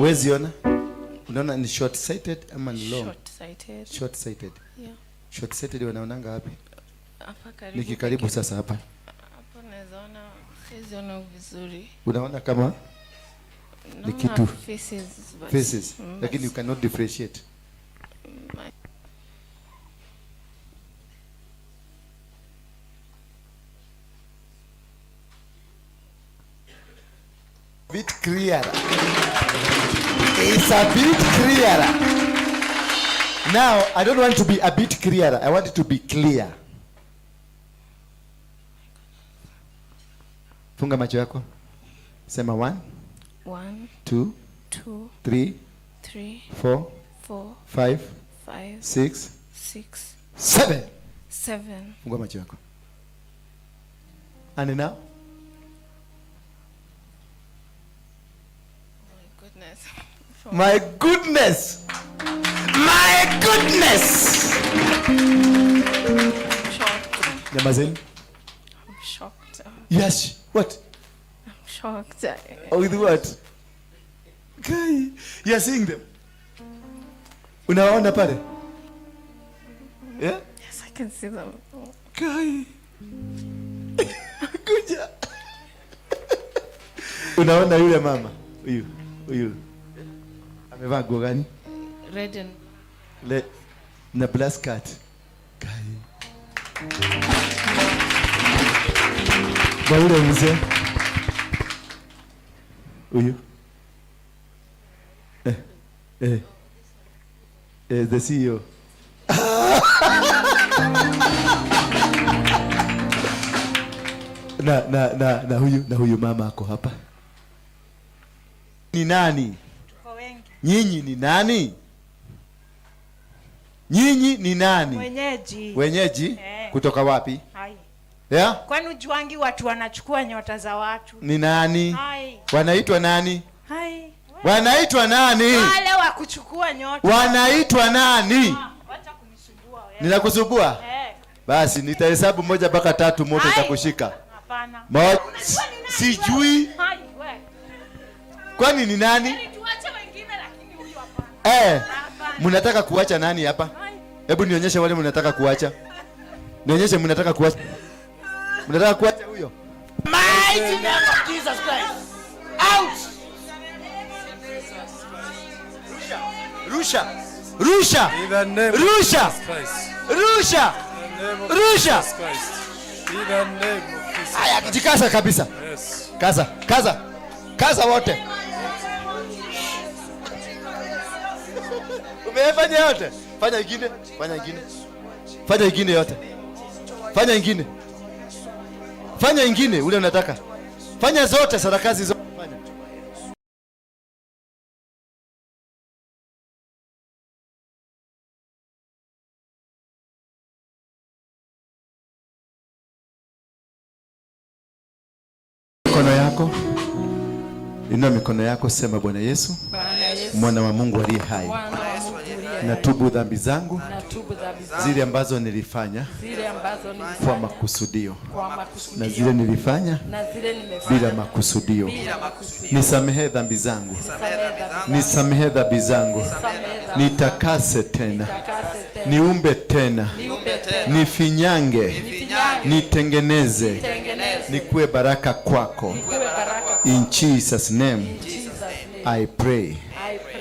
Huwezi ona? Unaona ni short sighted ama ni long? Short sighted. Short sighted. Yeah. Short sighted wanaonanga wapi? Hapa karibu. Nikikaribu sasa hapa. Hapo naweza ona, siwezi ona vizuri. Unaona kama ni kitu faces, lakini you cannot differentiate. Bit clearer. It's a bit clearer. Now, I don't want to be a bit clearer. I want it to be clear. Funga macho yako. Sema 1, 2, 3, 4, 5, 6, 7. Funga macho yako. And now? My goodness. My goodness. Shocked. Nyamazeni. I'm shocked. Yes. What? I'm shocked. With what? Guy, you are seeing them. Unaona pale? Yeah? Yes, I can see them. Guy. Kuja. Unaona yule mama? Huyu. Amevaa nguo gani? Red and na black skirt. Guy. Baule mzee. Huyu. The CEO. na huyu mama ako hapa. Ni nani? Tuko wengi. Nyinyi ni nani? Nyinyi ni nani? Wenyeji? Kutoka wapi? Hai. Yeah? Kwani ujuangi watu wanachukua nyota za watu? Ni nani? Hai. Wanaitwa nani? Hai. Wanaitwa nani? Wale wa kuchukua nyota. Wanaitwa nani? Wacha kunisumbua wewe. Ninakusumbua? Basi nitahesabu 1 mpaka 3 moto itakushika. Hapana. Sijui. Hai wewe. Kwani ni nani? Tuache wengine lakini huyu hapana. Mnataka kuacha nani hapa? Hebu nionyeshe wale mnataka kuacha. Nionyeshe mnataka kuacha. Mnataka kuacha huyo? Mighty name of Jesus Christ. Out. Rusha. In the name Rusha. of Jesus Christ. Rusha. Rusha. In the name of Jesus. Aya, jikaza kabisa. Yes. Kaza wote. Umefanya yote? Fanya ingine yote. Fanya ingine ule unataka. Fanya zote sarakazi zote. Fanya. Mikono yako. Inua mikono yako, sema Bwana Yesu. Mwana wa Mungu aliye hai. Natubu dhambi zangu zile ambazo nilifanya kwa makusudio na zile nilifanya bila makusudio. Nisamehe dhambi zangu, nitakase tena, niumbe tena, nifinyange, nitengeneze, nikuwe baraka kwako. In Jesus' name I pray.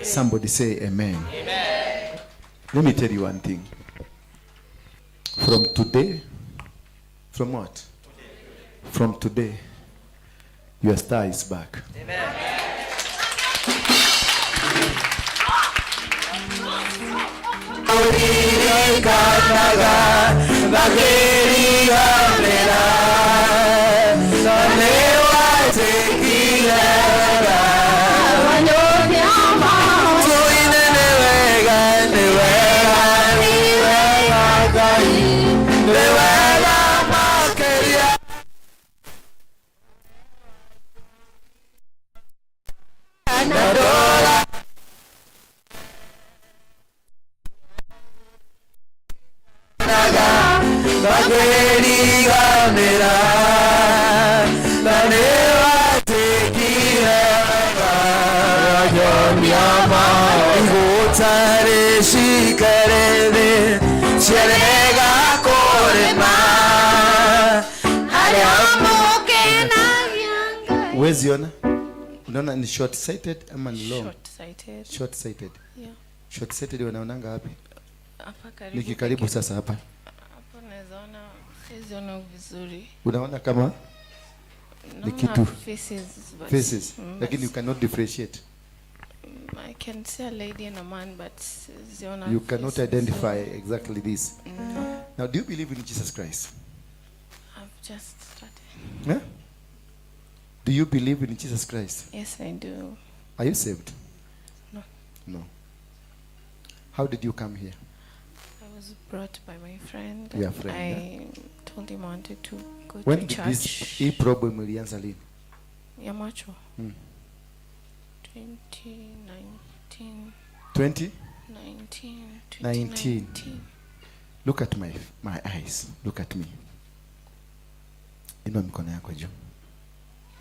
Somebody say amen. Let me tell you one thing. From today, from what? From today, your star is back. Amen. Bageri Sare shikarede Sierega korema Uwezi ona? Unaona ni short sighted ama ni long? Short sighted. Yeah. Short sighted wanaonanga wapi? Hapa karibu. Nikikaribu sasa hapa. Hapo naweza ona siwezi ona vizuri. Unaona kama ni kitu faces lakini you cannot differentiate. I can see a lady and a man but you cannot identify exactly this. No. Now do you believe in Jesus Christ? I've just started. Yeah? Do you believe in Jesus Christ? Yes, I do. Are you saved? No. No. How did you come here? I was brought by my friend. Your friend, I told him I wanted to go when to did church. this problem ilianza lini? Ya macho. 2019. 2019. Look at my eyes. Look at me. Inua mikono yako juu.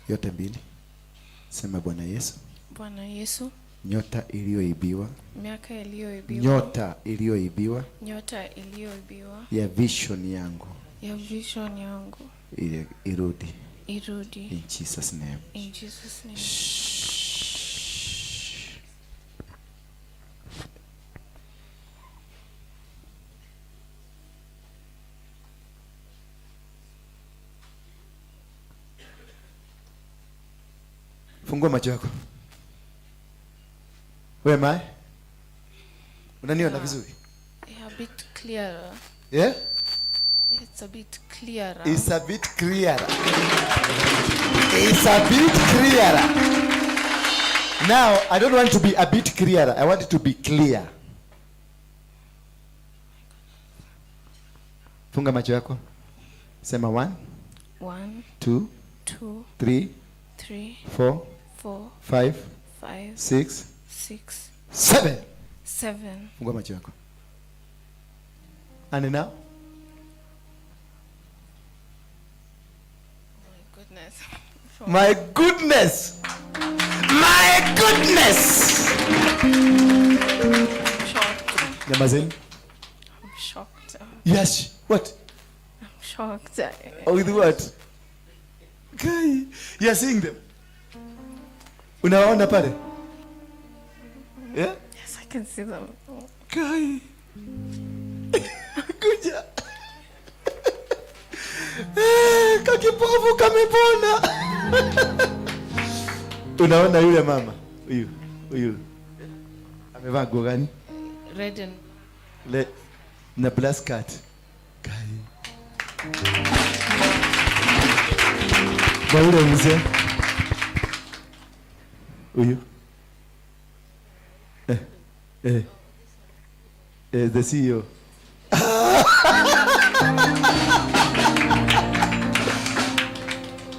Yote mbili. Sema Bwana Yesu. Bwana Yesu. Nyota iliyoibiwa. Miaka iliyoibiwa. Nyota iliyoibiwa. Nyota iliyoibiwa. Ya vision yangu. Ya vision yangu. Irudi. Irudi. In Jesus name. In Jesus name. Fungua macho yako. Where am I? Unaniona vizuri? A bit clearer. Yeah? It's a bit clearer. It's a bit clearer. It's a bit clearer. Now, I don't want to be a bit clearer. I want it to be clear. Funga macho yako. Sema 1, 1, 2, 2, 3, 3, 4, 4, 5, 5, 6, 6, 7. 7. Funga macho yako. And now? My goodness. My goodness. I'm shocked. Nyamazeni. I'm shocked. Yes. What? I'm shocked. Oh, with what? Guy, you are seeing them. Unaona pale? Yeah? Yes, I can see them. Guy. Kuja. Kakipofu kamepona. Unaona yule mama? Huyu. Amevaa nguo gani? Red and na black skirt. Guy. Na yule mzee. Huyu. The CEO.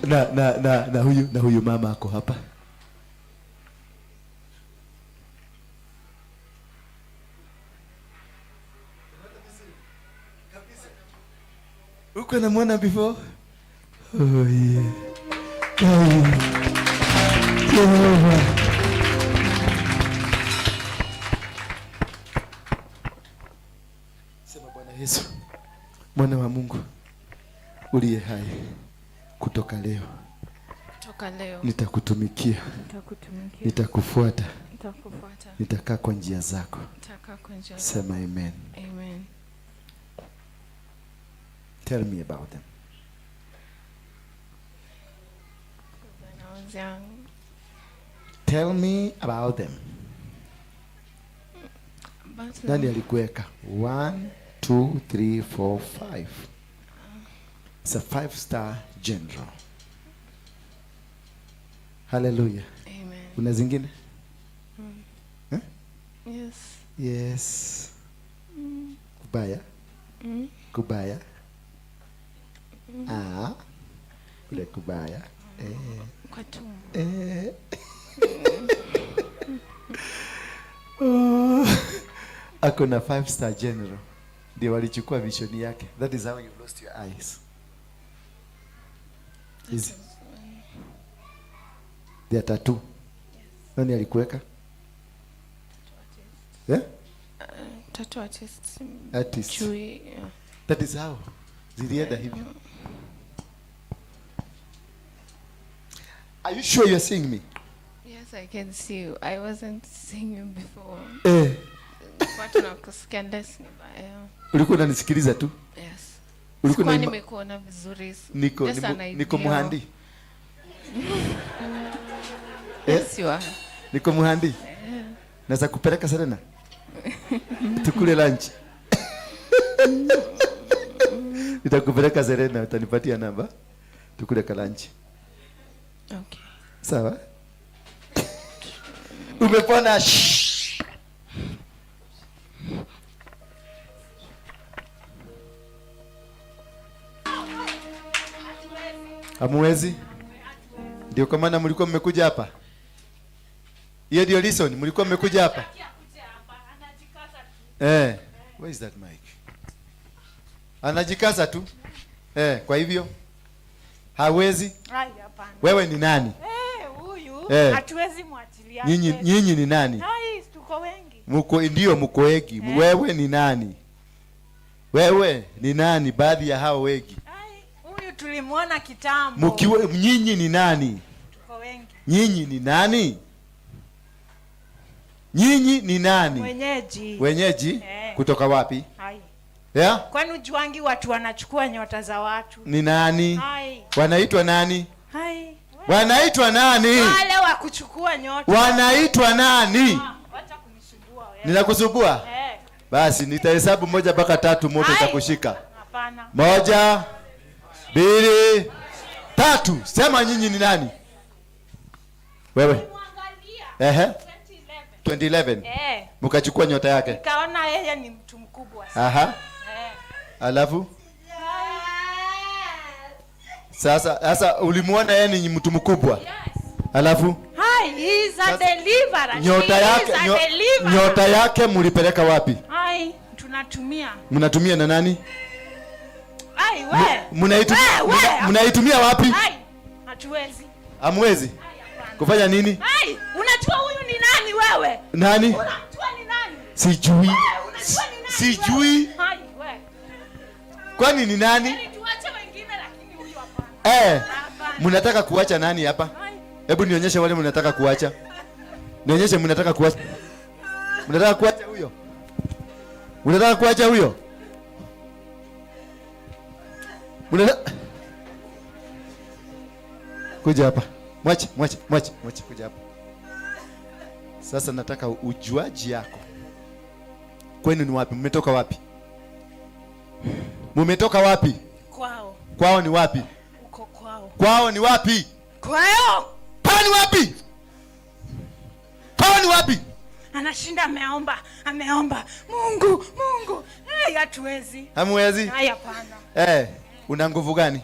na huyu mama ako hapa. Uko namwona before? Oh yeah. Sema Bwana Yesu, mwana wa Mungu uliye hai, kutoka leo nitakutumikia, nitakufuata, nitakaa kwa njia zako. Sema amen. Amen. Tell me about them. When I was young. Tell me about them. Nani alikuweka? 1, 2, 3, 4, 5. It's a 5-star general. Hallelujah. Amen. Kuna zingine? Yes. Yes. Kubaya? Kubaya? Kule kubaya. Kwa tumbo. Ako na 5-star general. Ndio walichukua vision yake. That is how you lost your eyes. Is there tattoo? Nani alikuweka? Yeah? Tattoo artist. Artist. Chui. Yeah. That is how. Zilienda hivyo. Are you sure you're seeing me? Yes, I can see you. I wasn't seeing you before. Watu nakusikia ndesi ni baya. Ulikuwa unanisikiliza tu? Yes. Ulikuwa nimekuona vizuri. Niko muhandi. Yes, you are. Niko muhandi. Naweza kupeleka Serena? Tukule lunch. Nitakupeleka Serena, utanipatia namba. Tukule ka lunch. Okay. Sawa? Umepona. Hamwezi? Ndio kwa maana mlikuwa mmekuja hapa? Hiyo ndio reason mlikuwa mmekuja hapa? Where is that mic? Anajikaza tu. Kwa hivyo hawezi? Hapana. Wewe ni nani? Huyu hatuwezi muachilia. Nyinyi ni nani? Tuko wengi. Mko wengi. Wewe ni nani? Wewe ni nani baadhi ya hao wengi? Huyu tulimuona kitambo. Nyinyi ni nani? Tuko wengi. Nyinyi ni nani? Nyinyi ni nani? Wenyeji? Kutoka wapi? Yeah? Kwani ujuangi watu wanachukua nyota za watu? Ni nani? Wanaitwa nani? Wanaitwa nani? Wale wa kuchukua nyota. Wanaitwa nani? Wacha kunisumbua wewe. Ninakusumbua? Basi nitahesabu 1 mpaka 3 moto itakushika. Hapana. 1 2 3. Sema nyinyi ni nani? Wewe. 2011. Mkachukua nyota yake. Nikaona yeye ni mtu mkubwa sana. Alafu? Sasa ulimuona yeye ni mtu mkubwa? Alafu? He is a deliverer. Nyota yake mlipeleka wapi? Tunatumia. Mnatumia na nani? Wewe. Mnaitumia wapi? Hatuwezi. Hamwezi? Kufanya nini? Unajua huyu ni nani wewe? Nani? Unajua ni nani? Sijui. Sijui. Kwani ni nani? Tuache wengine lakini huyu hapana. Mnataka kuacha nani hapa? Hebu nionyeshe wale mnataka kuacha. Nionyeshe mnataka kuacha. Mnataka kuacha huyo? Mnataka kuacha huyo? Kuja hapa. Mwache kuja hapa. Sasa nataka ujuaji yako. Kwenu ni wapi? Mmetoka wapi? Mmetoka wapi? Kwao. Kwao ni wapi? Uko kwao. Kwao ni wapi? Kwao. Kwao ni wapi? Kwao ni wapi? Anashinda ameomba. Mungu. Hatuwezi. Hamwezi? Hapana. Una nguvu gani?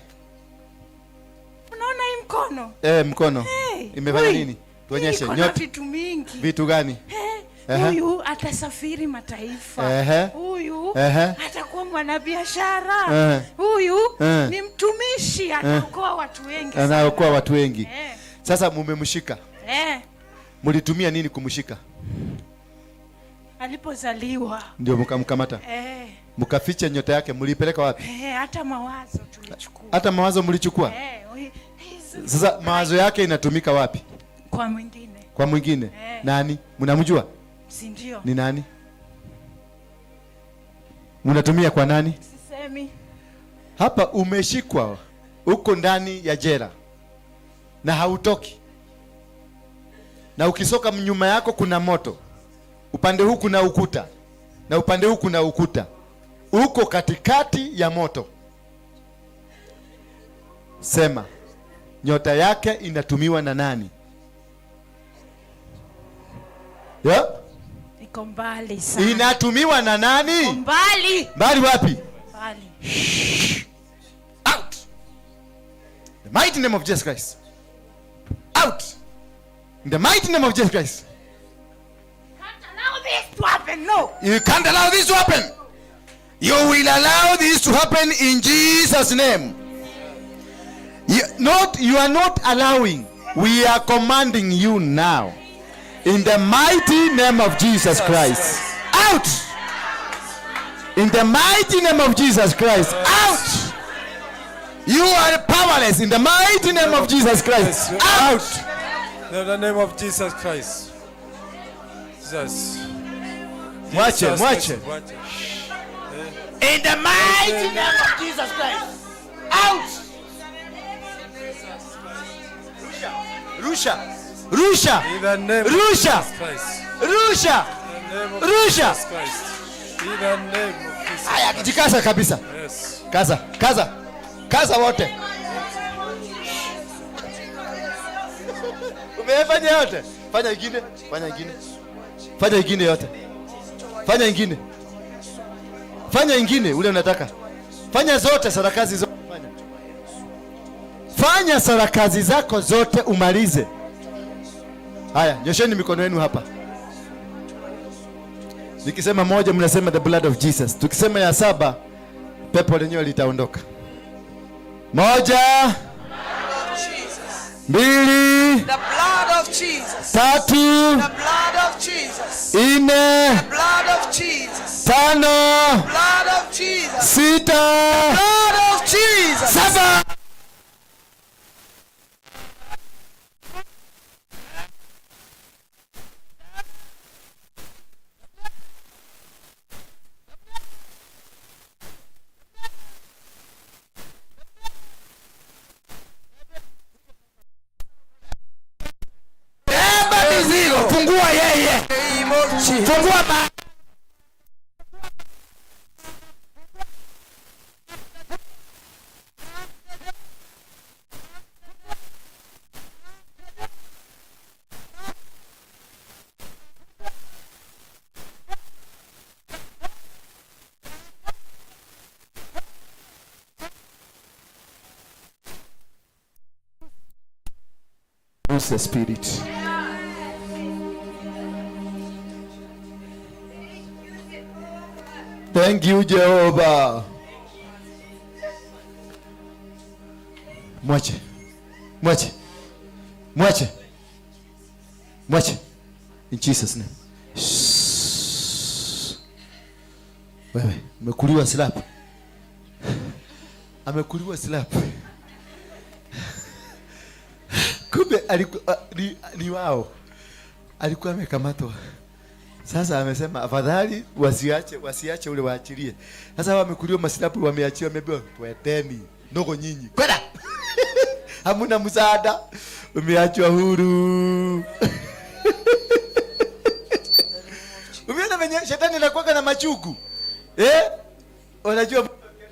Unaona hii mkono? Mkono. Imefanya nini? Tuonyeshe. Vitu mingi. Vitu gani? Huyu atasafiri mataifa. Huyu atakuwa mwanabiashara. Huyu ni mtumishi, ataokoa watu wengi. Anaokoa watu wengi. Sasa mumemshika. Mlitumia nini kumshika? Alipozaliwa. Ndio mkamkamata? Mkaficha nyota yake, mlipeleka wapi? Hata mawazo tulichukua. Hata mawazo mlichukua? Sasa mawazo yake inatumika wapi? Kwa mwingine. Nani? Mnamjua? Si ndio? Ni nani? Mnatumia kwa nani? Sisemi. Hapa umeshikwa uko ndani ya jela na hautoki. Na ukisoka nyuma yako kuna moto. Upande huu kuna ukuta. Na upande huu kuna ukuta. Uko katikati ya moto. Sema, nyota yake inatumiwa na nani? Iko mbali sana. Inatumiwa na nani? Mbali. Mbali wapi? Mbali. Out. The mighty name of Jesus Christ. Out. In the mighty name of Jesus Christ. Can't allow this to happen. No. You can't allow this to happen. You will allow this to happen in Jesus' name. You are not allowing. We are commanding you now. In the mighty name of Jesus Christ. Out. In the mighty name of Jesus Christ. Out. You are powerless in the mighty name of Jesus Christ. Out. In the name of Jesus Christ. Jesus. Watch it. Watch it. In the mighty name of Jesus Christ. Out. Rusha. Rusha. In the name of Rusha. Jesus Christ. Rusha. In the name of Rusha. Jesus Christ. In the name of Jesus Haya, Christ. jikaza kabisa. Yes. Kaza wote. Umefanya yote. Fanya ingine yote. Fanya ingine ule unataka. Fanya zote sarakazi zote. Fanya sarakazi zako zote umalize. Haya, nyosheni mikono yenu hapa. Nikisema moja mnasema the blood of Jesus. Tukisema ya 7 pepo lenyewe litaondoka. 1 2 The blood of Jesus. 3 The blood of Jesus. 4 The blood of Jesus. 5 Blood of Jesus. 6 Blood of Jesus. 7. Fungua yeye. Fungua ba. Use the spirit. Thank you, Jehovah. Mwache. In Jesus name. Wewe, umekuliwa slap. Amekuliwa slap. Kumbe alikuwa ni wao. Alikuwa amekamatwa. Sasa amesema afadhali wasiache ule waachilie. Sasa wamekuliwa maslapu wameachiwa wameambiwa tweteni ndogo nyinyi. Kwenda. Hamuna msaada. Umeachwa huru. Umeona venye shetani anakuwa na machugu. Unajua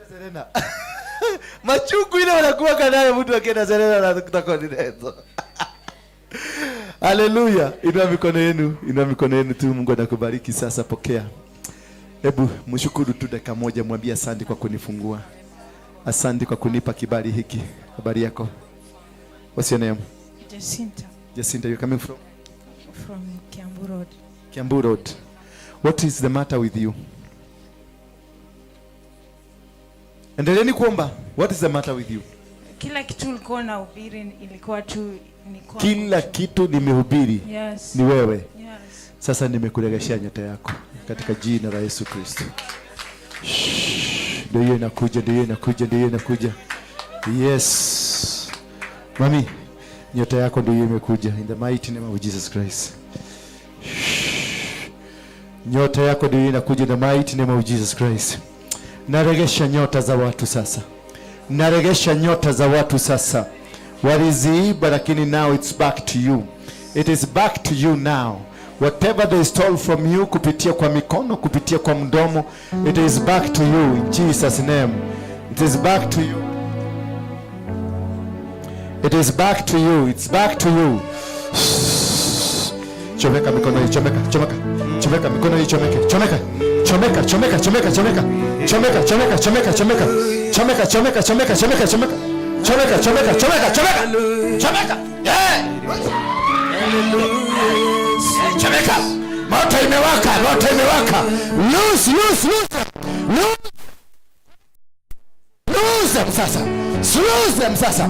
Serena. Machugu ile wanakuwa nayo mtu akienda Serena na kutakondezo. Haleluya. Inua mikono yenu tu. Mungu anakubariki sasa, pokea. Hebu mshukuru tu dakika moja, mwambie asante kwa kunifungua. Asante kwa kunipa kibali hiki. Habari yako? What's your name? Jacinta, you coming from? From Kiambu Road. Kiambu Road. What is the matter with you? Endeleeni kuomba. What is the matter with you? Kila kitu ulikuwa na ubiri ilikuwa tu kila kitu nimehubiri. Yes. Ni wewe. Yes. Sasa nimekuregeshea nyota yako katika jina la Yesu Kristo. Ndio inakuja. Yes. Mami, nyota yako ndio imekuja in the mighty name of Jesus Christ. Nyota yako ndio inakuja in the mighty name of Jesus Christ. Naregesha nyota za watu sasa. Waliziiba lakini now it's back to you. It is back to you now. Whatever they stole from you, kupitia kwa mikono, kupitia kwa mdomo, it is back to you in Jesus name. It is back to you. It is back to you. It's back to you. Chomeka mikono hii, chomeka mikono hii, chomeka. Chomeka. Moto imewaka. Lose them sasa. Chomeka sasa.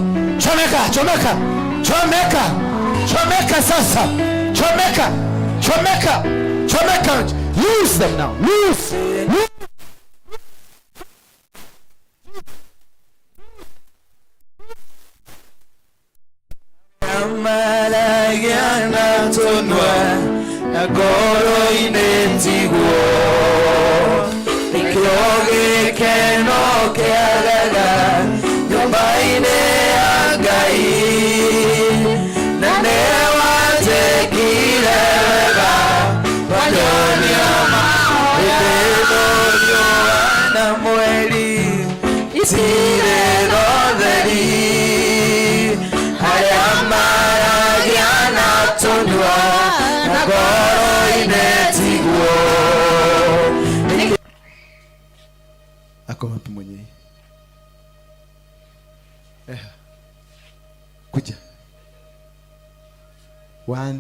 Chomeka. Loose them now. Loose. Loose. Amalagana tonwa agoro inetigo nikioge keno kealaga nyombaine agai nanewa tekireba wanyonyama ebedoyo na mweli isire roderi Ako wapi mwenye? Kuja. 1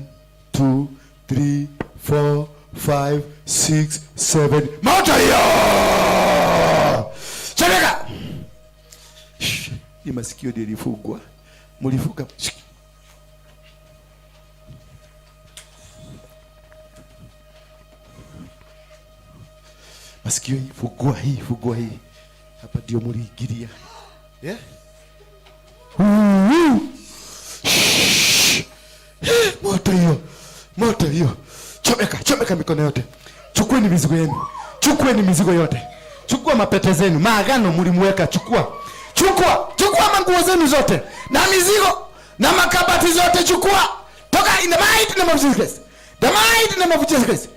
2 3 4 5 6 7. Moto hiyo! Chomeka! Hii masikio ndio ilifungwa. Mlifunga. Masikio hii, fungua hii. Hapa ndio mliingilia. Yeah? Moto hiyo. Chomeka mikono yote. Chukueni mizigo yote. Chukua mapete zenu, maagano mlimweka, chukua manguo zenu zote na mizigo na makabati zote chukua. Toka in the mighty name of Jesus Christ. The mighty name of Jesus Christ.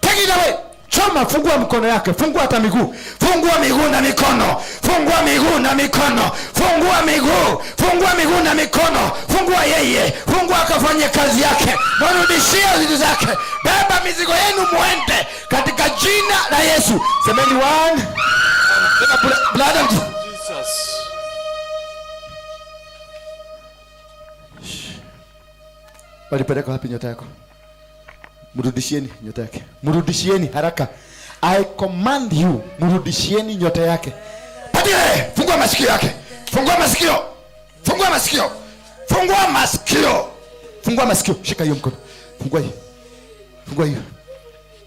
Take it away. Choma, fungua mikono yake, fungua hata miguu. Fungua miguu na mikono. Fungua miguu na mikono. Fungua miguu na mikono. Fungua yeye. Fungua akafanye kazi yake. Mrudishie vitu zake. Beba mizigo yenu muende katika jina la Yesu. Semeni one. Blood of Jesus. Walipeleka wapi nyota yako? Mrudishieni nyota yake. Mrudishieni haraka. I command you, mrudishieni nyota yake. Patie, fungua masikio yake. Fungua masikio. Shika hiyo mkono. Fungua hiyo.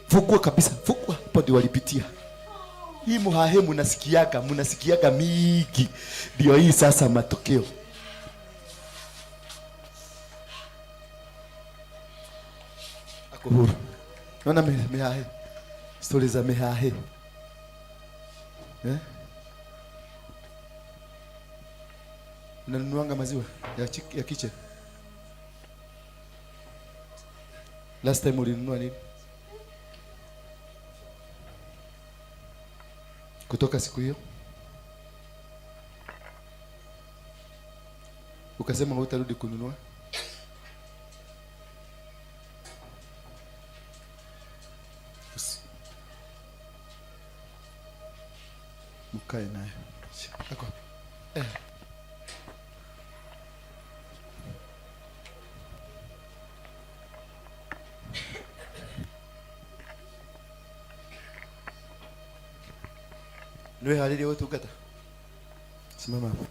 Fungua kabisa. Fungua. Hapo ndio walipitia. Hii muhahe mnasikiaga mingi. Ndio hii sasa matokeo. Huru. Naona mehahe. Stories za mehahe. Unanunuanga maziwa ya kiche. Last time ulinunua nini? Kutoka siku hiyo ukasema hutarudi kununua. Mkae naye. Ako. Nwe halili wote ukata. Simama hapo.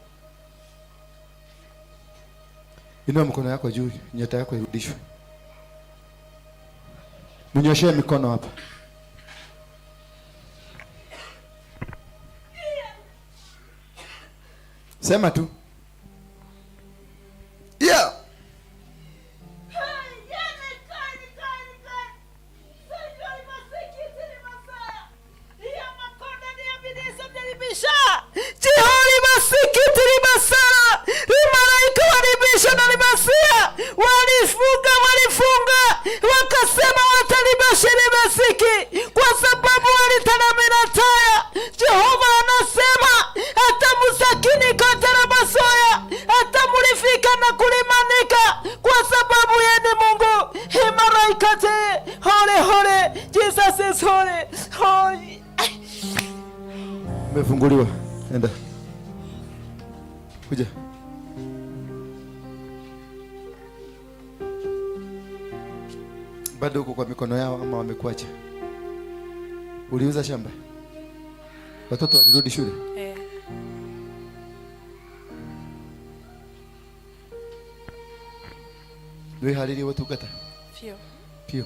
Inua mkono yako juu, nyota yako irudishwe. Mnyoshee mikono hapa. Sema tu. Yeah. Walifunga wakasema watalibashiri masiki kwa sababu walitanamina taya. Jehova anasema hata musakini katara masoya hata mulifika na kulimanika kwa sababu yeye Mungu. Himaraikate hole Jesus is holy. Umefunguliwa. Enda. Kuja. Bado uko kwa mikono yao ama wamekuacha? Uliuza shamba? Watoto walirudi shule? Wewe halili watu kata? Fio.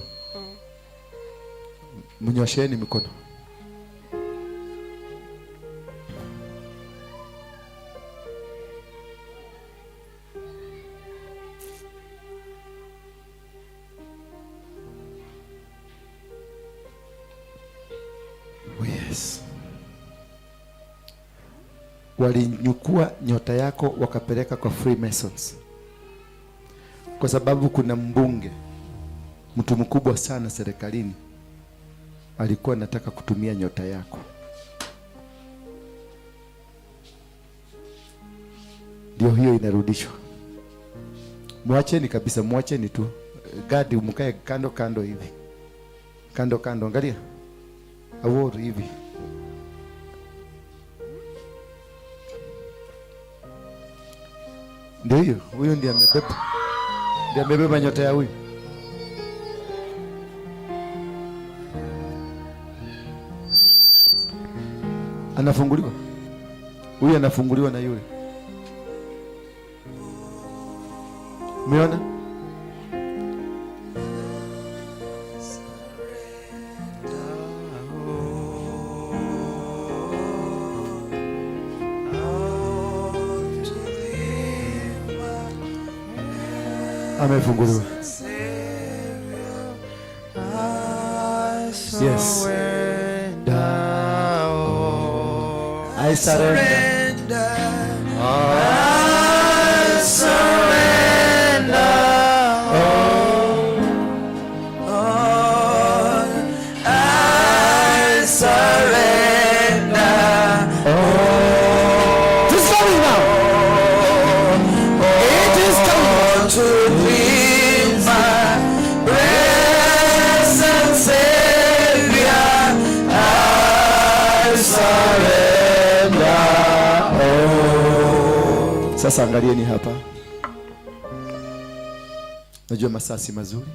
Mnyosheni mikono. Yes. Walinyukua nyota yako wakapeleka kwa Freemasons. Kwa sababu kuna mbunge, mtu mkubwa sana serikalini, alikuwa anataka kutumia nyota yako. Ndio hiyo inarudishwa. Mwacheni kabisa, mwacheni tu. Gadi umkae kando kando hivi. Kando kando, angalia. Award hivi. Ndio hiyo, huyo ndiye amebeba. Ndiye amebeba nyota ya huyu. Anafunguliwa. Huyu anafunguliwa na yule. Umeona? Amefunguliwa. Yes. I surrender. I surrender. I surrender. It's coming now. It is coming to me, my present Savior. I surrender. Sasa angalieni hapa. Najua masaa si mazuri.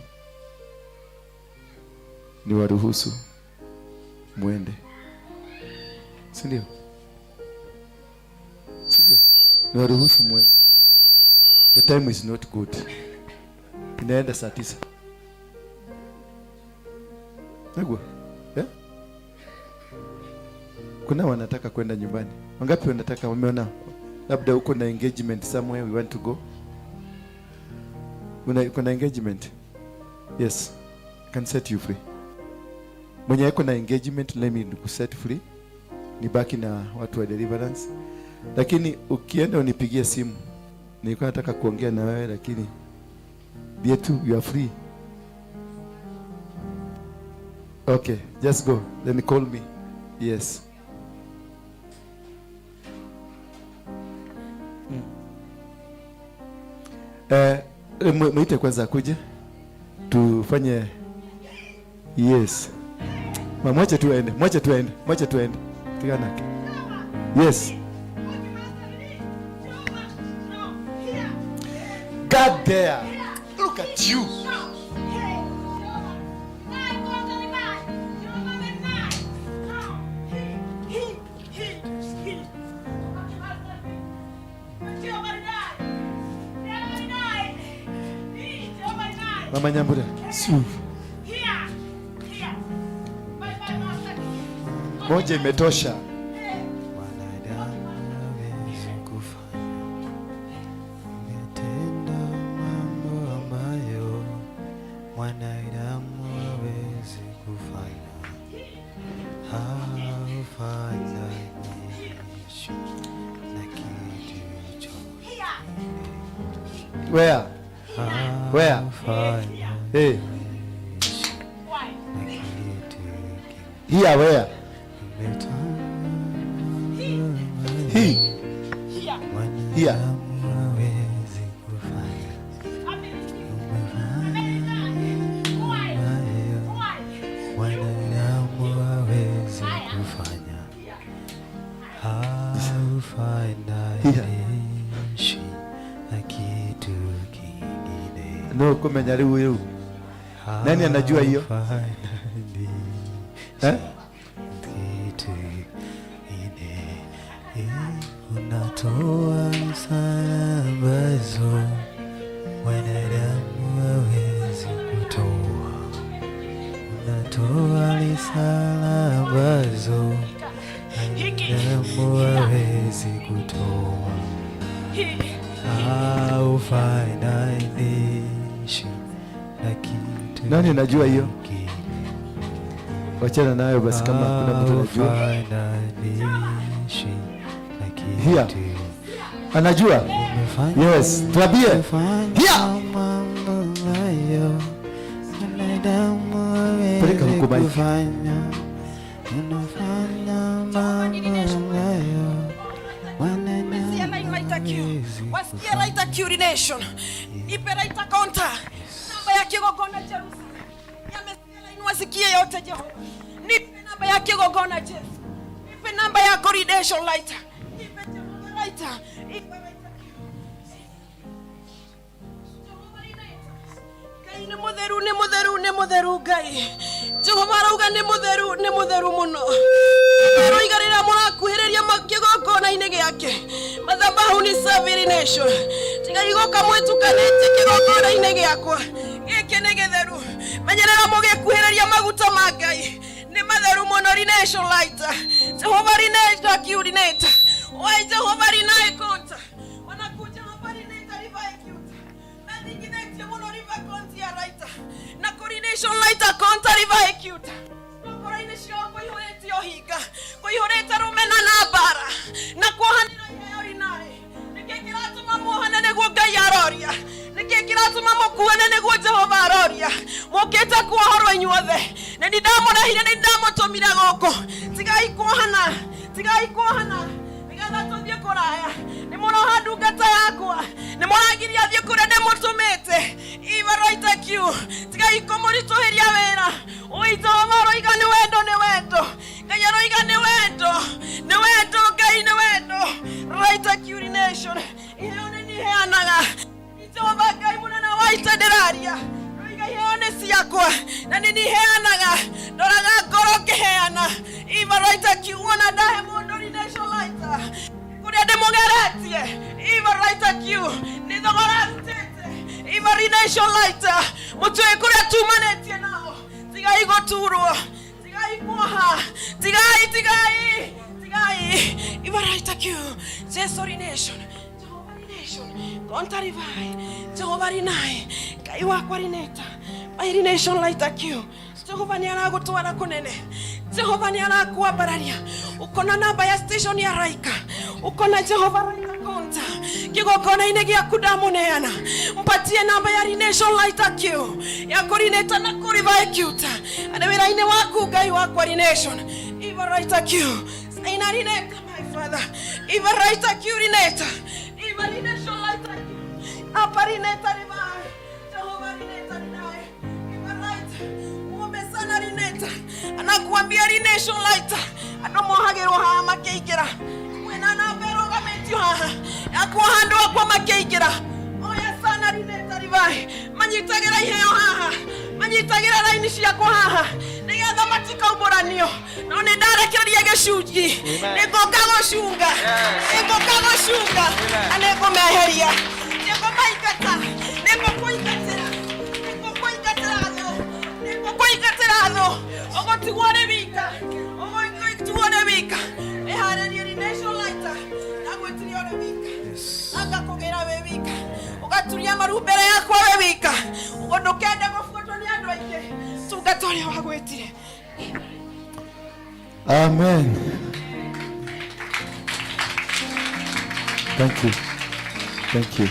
Ni waruhusu muende. Si ndio? Si ndio? Ni waruhusu muende. The time is not good. Inaenda saa 9. Nagua. Yeah? Kuna wanataka kwenda nyumbani. Wangapi wanataka, wameona? Labda uko na engagement somewhere, we want to go. Kuna engagement? Yes. I can set you free. Mwenye yuko na engagement, let me set free. Nibaki na watu wa deliverance. Lakini ukienda unipigie simu. Nilikuwa nataka kuongea na wewe lakini dear too, you are free. Okay, just go. Then call me. Yes. Mwite kwanza akuje tufanye. Yes. Mwache tuende, mwache tuende, mwache tuende. Tigana. Yes. God there. Look at you. Mama Nyambura. Moja imetosha. Where? Where? Hey. Here, where? He. Here. No, kumejaribu huyu. Nani anajua hiyo? Eh? Unatoa msabazo wanadamu hawezi kutoa. Unatoa ambazo damu hawezi kutoa, haufananishi na kitu. Nani anajua hiyo? kingine. Wachana nayo basi kama kuna mtu anajua. Haufananishi na kitu. Here. Anajua? Yes, tuambie. Here. Peleka huko bike. Wasikia laita urination. Ipe laita counter. Namba ya kigogona Jerusalem. Yamesikia laini wasikie yote Jehova. Nipe namba ya kigogona Jesu. Nipe namba ya urination laita. Nipe Jehova laita. Ipe laita. Ni mutheru Ngai. Jehova rauga ni mutheru muno. Pero igarira murakuhiriria makigogona ine giake. Madhabahu ni Saving Nation. Tiga igoka mwetu kanete kigogona ine giakwa. Gike ni githeru. Menyerera mugikuhiriria maguta ma Ngai. Ni matheru muno Nation lighter. Jehova rineta kiurineta. Oi Jehova rinae konta. Wanakuja hapa rineta rivae kiuta. Naninginete muno riva konti ya raita. Na coronation lighter konta rivae kiuta. Kwa ine shoko ihoreti yohiga. Kwa ihoreta rumena na bara. Na kwa hanira yorinae. Nikekiratu mamuhana negwo Ngai aroria. Nikekiratu mamukuana negwo Jehova aroria. Moketa kwa horo inyuothe. Na ndamo na hira ndamo tomira goko. Tigai kuhana. Nigatha tuthie kuraya. Ni muno handu ngata yakwa. Ni muragiria thie kure ndemutumite. Iva right you. Tigai komurituhiria wera. Oi Jehova roiga ni wendo. Ngai roiga ni wendo. Ngai ni wendo. Right urination. Ione ni heanaga. Jehova Ngai munana waita deraria. Roiga ione siakwa. Na ni heanaga. Doraga ngoro keheana. Iva right you ona dahe mondo Nation lighter. Kuria demogeretie. Iva right you. Ni dogorante. Iva Nation lighter. Mutwe kuria tumanetie nao. Tigai goturwo. Tigai kuoha. Tigai. Iva right you. Jesu Nation. Jehova Nation. Konta rivai. Jehova rinae. Kai wakwa rineta. Iva Nation lighter you. Jehova ni anagutwara kunene. Jehova ni anakuabararia. Ukona namba ya station ya Raika. Ukona Jehova Raika konta. Kigogona ine gia kudamuneana. Mpatie namba ya Nation lighter kiu. Ya korineta na kurivae kiuta. Adawira ine waku Ngai wakwa Nation. Iva right kiu. Ina rineta my father. Iva right kiu rineta. Iva Nation lighter kiu. Apa rineta rivae. Jehova rineta rinae. Iva right. Sana rineta. Anakuambia Nation lighter. Adomohagero ha makeikira. Wena na bero gametio ha. Yakwa hando kwa makeikira. Oya sana rineta rivai. Manyitagera iheo ha. Manyitagera laini ciakwa ha. Nigetha matika uboranio. No ni ndarekereria gicunji. Nigoka gucunga. Anego meheria. Nigo maikata. Ogo tuone vika. Ehara ni Nation lighter. Nagwe tuone vika. Anga kogera vika. Ogaturia marubere yakwa vika. Ogondokenda gofuatwa ni andu aike. Tugatore wagwetire. Amen. Thank you.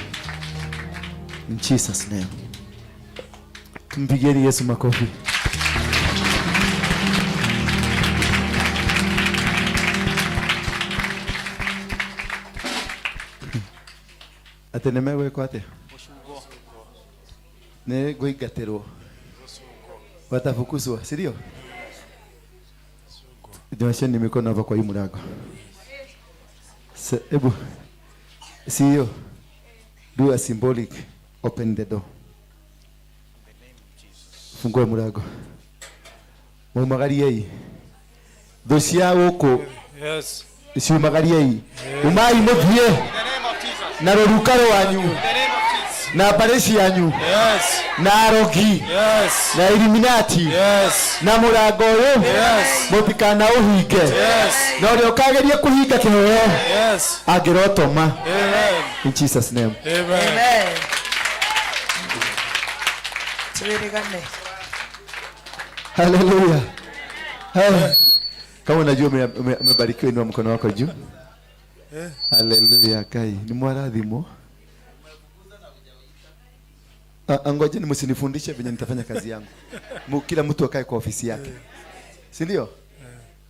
In Jesus' name. Tumpigieni Yesu makofi. Atenemewe kwate. Ne goigatero. Watafukuzwa, si ndio? Nyosheni mikono hapa kwa hii mlango. Ebu. CEO. Do a symbolic open the door. Fungua mlango. Mumagarie. Dosia woko. Yes. Siumagarie. Umai muthie. Na rurukaro wanyu. na baresi yanyu Yes. na arogi Yes. na Illuminati Yes. na murango uyu Yes. mutikana uhinge Yes. na uria ukageria kuhinga kihoyo Yes. angirotoma Amen. in Jesus name. Amen. Amen. Tuirigane. Hallelujah. Kama unajua umebarikiwa, inua mkono wako juu. Hallelujah. Kai ni mwaradhimo. Angojeni msinifundishe venye nitafanya kazi yangu. Kila mtu akae kwa ofisi yake. Si ndio?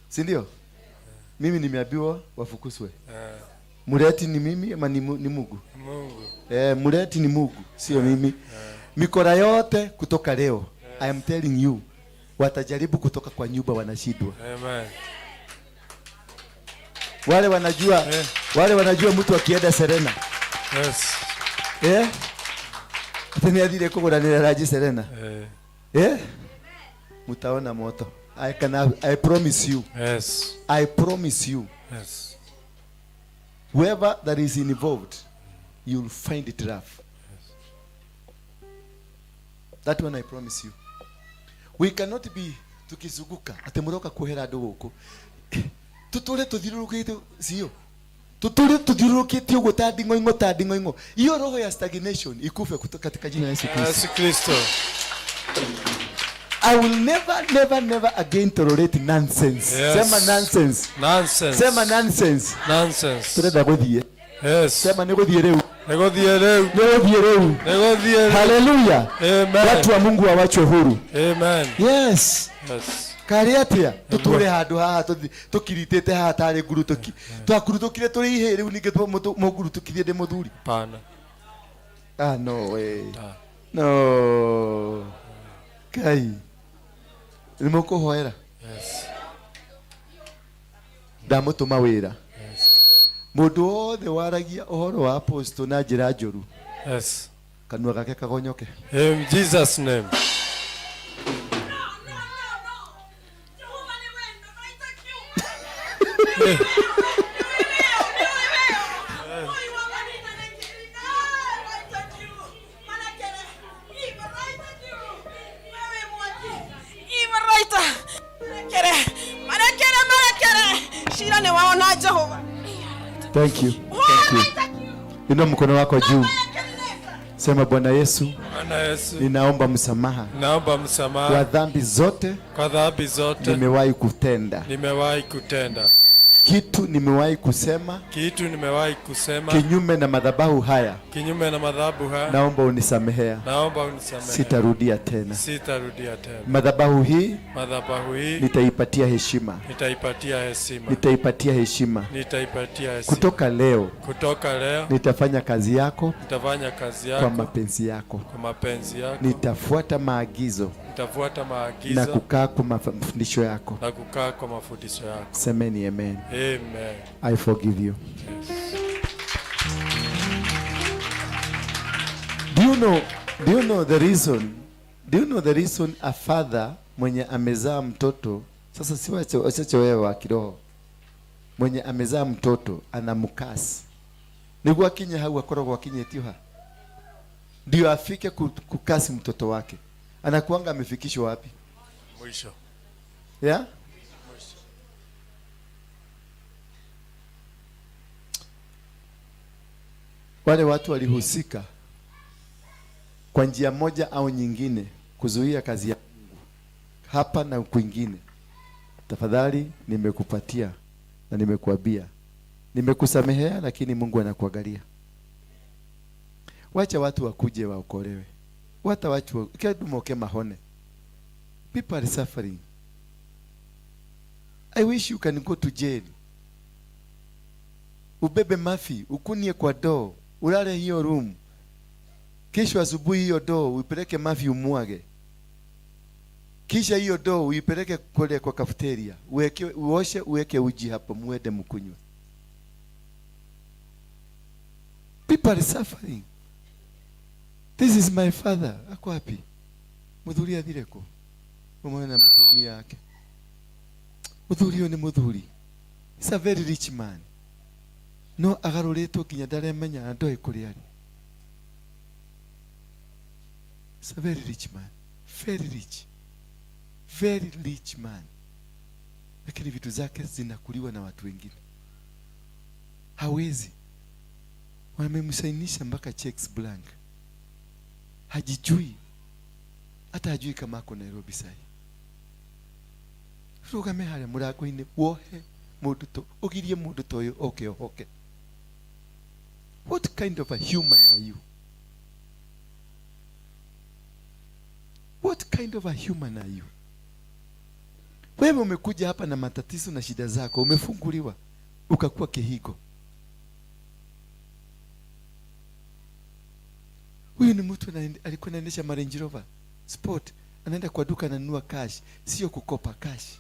Si ndio? Mimi nimeambiwa wafukuswe. Mureti ni mimi ama ni Mungu? Mungu. Mureti ni Mungu, sio mimi. Mikora yote kutoka leo, I am telling you, watajaribu kutoka kwa nyumba wanashindwa. Amen. Wale wanajua mtu akienda Serena. Yes. Tena adile kugura ni raji Serena. Mutaona moto. I promise you. Yes. I promise you. Yes. Whoever that is involved, you'll find it rough. Yes. That one I promise you. We cannot be tukizunguka atemuroka kuhera andu guku. Tutule tuthirurukite sio. Tutule tuthirurukite ugo tadingo. Hiyo roho ya stagnation ikufe kutoka katika jina la Yesu Kristo. Yesu Kristo. I will never again tolerate nonsense. Yes. Sema nonsense. Nonsense. Sema nonsense. Nonsense. Turenda guthie. Yes. Sema niguthie reu. Negothie reu. Hallelujah. Amen. Watu wa Mungu wawachwe huru. Amen. Yes. Yes. Kariatia tuture handu haha tukiritete haha tari nguru twakurutukire turi ihe riu ninge muguru tukithie ndi muthuri. Pana. No way. No. Kai. Ni mukuhoera. Yes. Ndamutuma wira. Yes. Mundu wothe waragia uhoro wa apostle na njira njuru. Yes. Kanua gake kagonyoke. In Jesus name. Thank you. Inua mkono wako juu. Sema Bwana Yesu, ninaomba msamaha. Naomba msamaha kwa dhambi zote. Kwa dhambi zote nimewahi kutenda. Kitu nimewahi kusema. Kinyume na madhabahu haya. Naomba unisamehea. Sitarudia tena. Madhabahu hii nitaipatia heshima. Kutoka leo nitafanya kazi yako kwa mapenzi yako. Nitafuata maagizo na kukaa kwa mafundisho yako. Semeni amen. Amen. I forgive you. Yes. Do you know the reason a father mwenye amezaa mtoto, sasa si wachache wewe wa kiroho, mwenye amezaa mtoto anamkasi niguo akinye hau akoragwo akinyetio ndio afike kukasi mtoto wake, anakuanga amefikishwa wapi? Mwisho. Yeah? Wale watu walihusika kwa njia moja au nyingine kuzuia kazi ya Mungu hapa na kwingine. Tafadhali nimekupatia na nimekuambia, nimekusamehea, lakini Mungu anakuangalia. Wacha watu wakuje waokolewe. Wata watu kedumoke mahone. People are suffering. I wish you can go to jail. Ubebe mafi, ukunie kwa doo, ulale hiyo room. Kesho asubuhi hiyo doo uipeleke mafi umwage. Kisha hiyo doo uipeleke kule kwa cafeteria. Uoshe, uweke uji hapo, muende mkunywe. People are suffering. This is my father. Ako wapi? Mudhuri athireko. Mwana mtumia yake. Mudhuri ni mudhuri. He's a very rich man. No agaruretwo kinya ndaremenya ndoe kuri ari. He's a very rich man. Very rich. Very rich man. Lakini vitu zake zinakuliwa na watu wengine. Hawezi. Wamemsainisha mpaka checks blank. Hajijui. Hata hajui kama ako Nairobi sahi. Rugame harĩa mũrango-inĩ wohe mũndũ to ũgirie mũndũ to ũyũ oke ohoke. What kind of a human are you? What kind of a human are you? Wewe umekuja hapa na matatizo na shida zako, umefunguliwa ukakuwa kihigo. Huyu ni mtu alikuwa anaendesha Range Rover Sport, anaenda kwa duka ananunua cash, sio kukopa cash.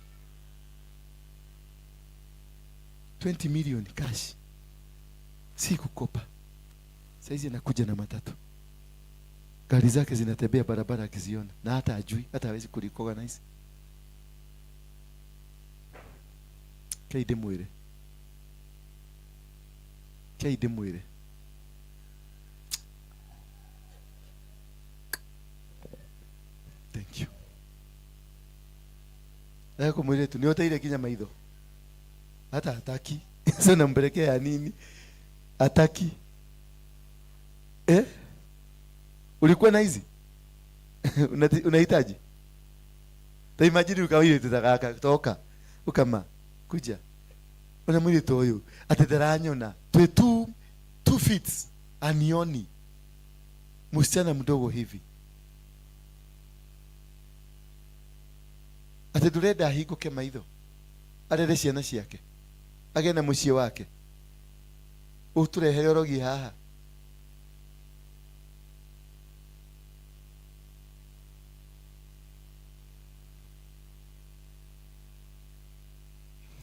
20 million cash. Si kukopa. Saizi anakuja na matatu. Gari zake zinatembea barabara akiziona na hata ajui, hata hawezi kuliorganize. Kaide mwire. Kaide mwire. Thank you. Yako mwire tu niota ile kinya maitho. Hata hataki. Sasa nampelekea nini? Hataki. Ulikuwa na hizi? Unahitaji? Ta imagine ukawile tutakaka toka. Ukama kuja. Ona mwili toyo. Ateteranyona. Twe 2 feet anioni. Msichana mdogo hivi. Atetureda hiko kema hizo. Arere ciana ciake. Agena muciĩ wake. Uturehere orogi haha.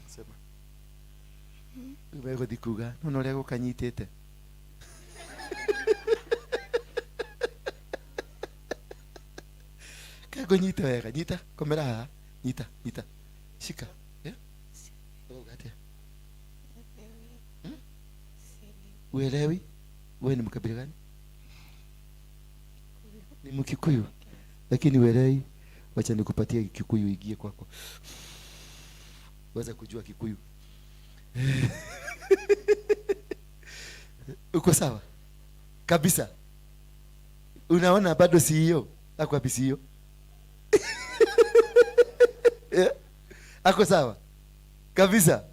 Sema. Ubego dikuga, no rego kanyitete. Kago nyita wega, nyita, komera haha. Nyita. Shika. Gatia. Uelewi? Wewe ni mkabila gani? Ni Mkikuyu. Lakini uelewi, wacha nikupatie Kikuyu igie kwako. Waweza kujua Kikuyu. Uko sawa? Kabisa. Unaona bado si hiyo. Ako wapi si hiyo? Ako sawa? Kabisa.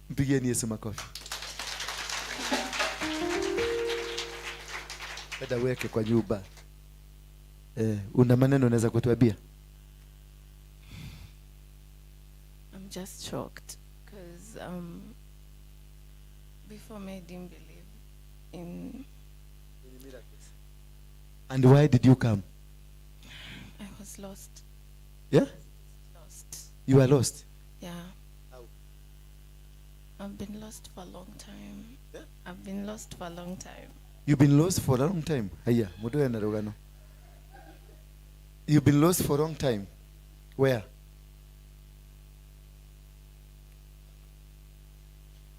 Mpigieni Yesu makofi. Dada weke kwa nyumba. Una maneno unaweza kutuambia? I'm just shocked because before me I didn't believe in miracles. And why did you come? I was lost. Yeah? Lost. You are lost? Yeah. How? I've been lost for a long time. Yeah? I've been lost for a long time. You've been lost for a long time. Haya, mudoya na rogano. You've been lost for a long time. Where?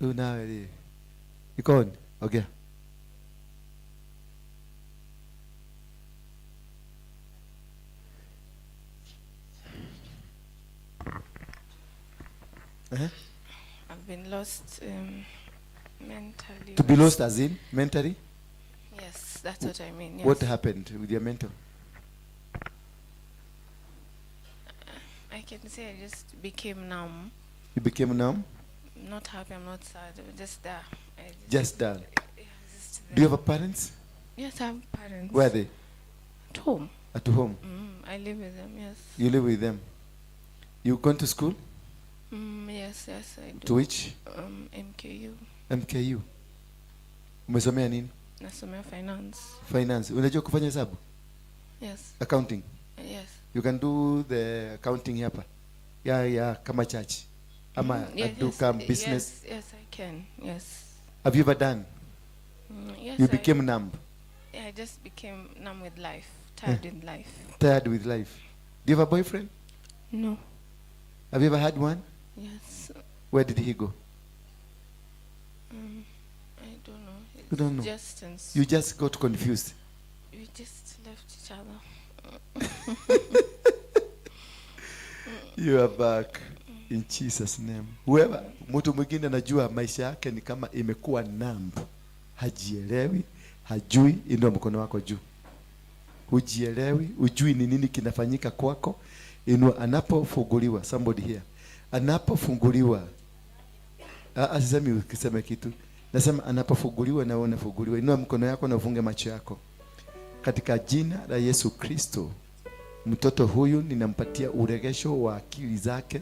Una iko on. Okay. I've been lost mentally. To be lost as in mentally? Yes, that's what I mean. Yes. What happened with your mental? I can say I just became numb. You became numb? I'm not happy, I'm not sad. Just there. Just done. Yeah, just there. Do you have a parents? Yes, I have parents. Where are they? At home. At home. I live with them, yes. You live with them. You gone to school? Yes, I do. To which? MKU. MKU. Umesomea nini? Nasomea finance. Finance. Unajua kufanya hesabu? Yes. Accounting. Yes. You can do the accounting hapa. Yeah, kama church. Ama duka business. Yes, I can. Yes. Have you ever done? Yes. You became numb. Yeah, I just became numb with life. Tired with life. Tired with life. Do you have a boyfriend? No. Have you ever had one? Yes. Where did he go? I don't know. You don't know? Just You just got confused. we just left each other. You are back in Jesus name. Whoever mtu mwingine anajua maisha yake ni kama imekuwa numb, hajielewi, hajui, inua mkono wako juu. Hujielewi, ujui ni nini kinafanyika kwako, inua. Anapofunguliwa, somebody here, anapofunguliwa, asisemi ukisema kitu, nasema anapofunguliwa na wewe unafunguliwa. Inua mkono yako na ufunge macho yako. Katika jina la Yesu Kristo, mtoto huyu ninampatia uregesho wa akili zake,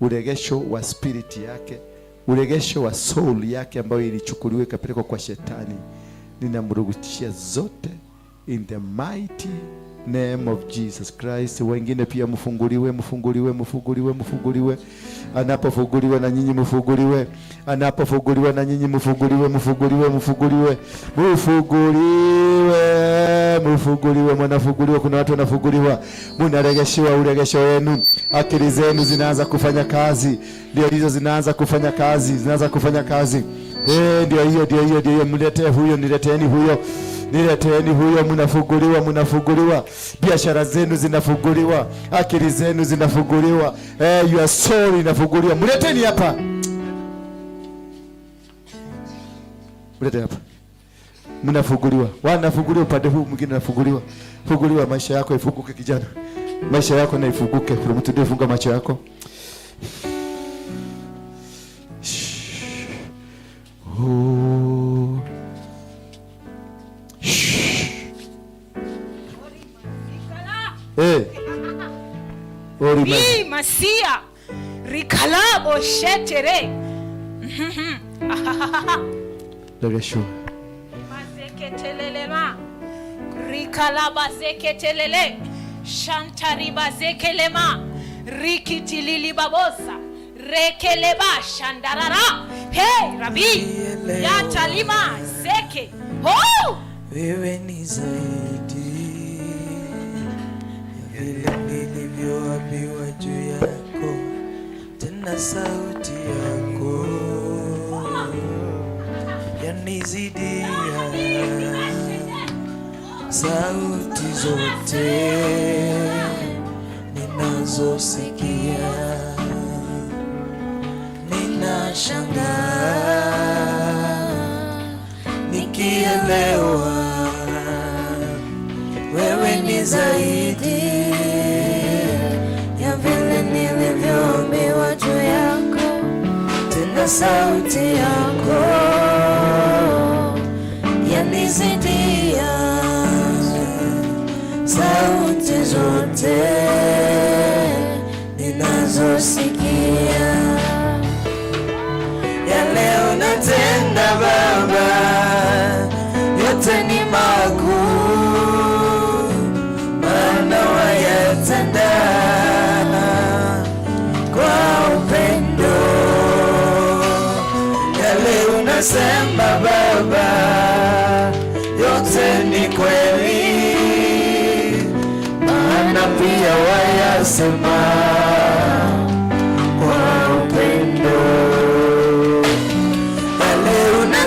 uregesho wa spirit yake, uregesho wa soul yake ambayo ilichukuliwa ikapelekwa kwa shetani. Ninamrudishia zote in the mighty name of Jesus Christ. Wengine pia mfunguliwe, mfunguliwe, mfunguliwe, mfunguliwe. Anapofunguliwa na nyinyi mfunguliwe. Anapofunguliwa na nyinyi mfunguliwe, mfunguliwe, mfunguliwe. Mfunguliwe, mfunguliwe, mnafunguliwa. Kuna watu wanafunguliwa. Mnaregeshewa uregesho wenu. Akili zenu zinaanza kufanya kazi. Ndio hizo zinaanza kufanya kazi, zinaanza kufanya kazi. Ndio hiyo. Mletee huyo, nileteeni huyo. Nileteeni huyo. Mnafunguliwa, mnafunguliwa. Biashara zenu zinafunguliwa, akili zenu zinafunguliwa, your soul inafunguliwa. Mleteni hapa, mlete hapa. Mnafunguliwa, wanafunguliwa upande huu, mwingine anafunguliwa. Funguliwa, maisha yako ifunguke kijana. Maisha yako na ifunguke. Kuna mtu ndiye funga macho yako. Hii masia rikalabo shetere. Legesho. Mazeketelelema. Rikalaba zeketelele. Shantariba zekelema. Rikitilili babosa. Rekeleba shandarara. Hey Rabi. Ya talima zeke. Oh! Wewe ni zaidi ya vile nilivyoambiwa juu yako, tena sauti yako yanizidia sauti zote ninazosikia. Ninashangaa nikielewa wewe ni zaidi ya vile nilivyoambiwa juu yako, tena sauti yako yanizidia sauti zote ninazosikia. Ya leo natenda Baba, yote ni makuu, maana wayatenda kwa upendo. Ya leo nasema Baba, yote ni kweli, maana pia wayasema kwa upendo.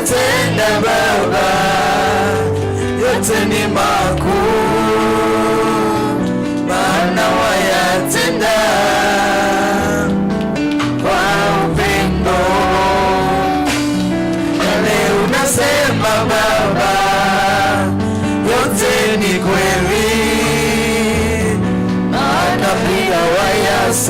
Tenda Baba, yote ni makuu, maana wayatenda kwa upendo. Leo unasema Baba, yote ni kweli, maana pia wayasema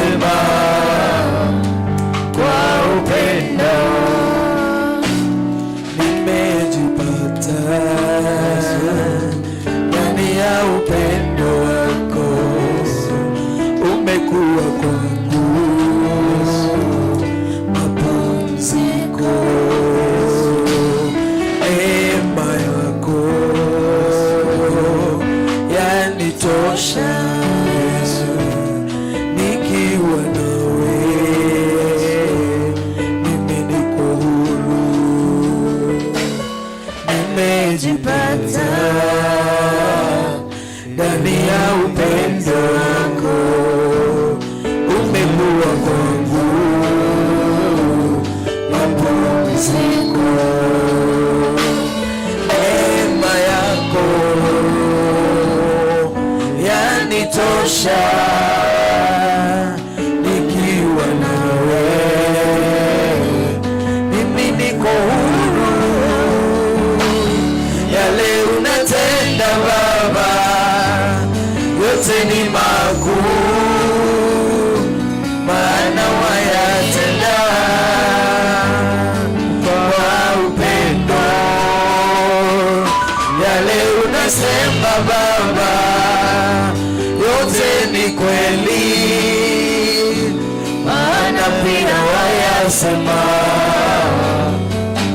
wayasema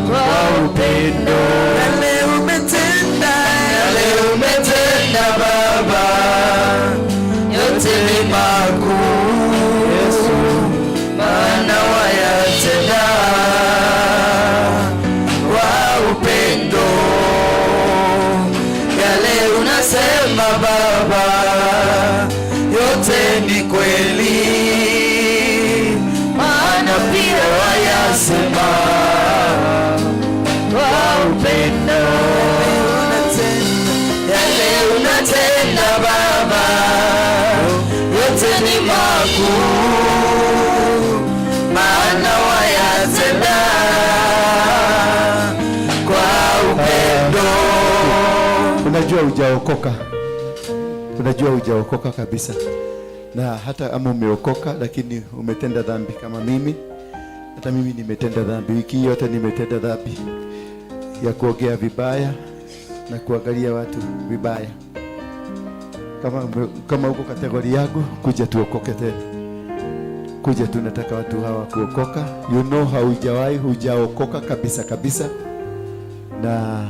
kwa upendo. Yale umetenda Baba, yote ni makuu Yesu, maana wayatenda kwa upendo. Yale unasema Baba, yote ni kweli, maana pia wayasema kwa upendo. Yale unatenda Baba, yote ni makuu, maana wayatenda kwa upendo. Unajua hujaokoka. Unajua hujaokoka kabisa. Na hata ama umeokoka lakini umetenda dhambi kama mimi. Hata mimi nimetenda dhambi. Wiki yote nimetenda dhambi ya kuongea vibaya na kuangalia watu vibaya. Kama uko kategori yangu, kuja tuokoke tena. Kuja tunataka watu hawa kuokoka. You know hujaokoka kabisa. Na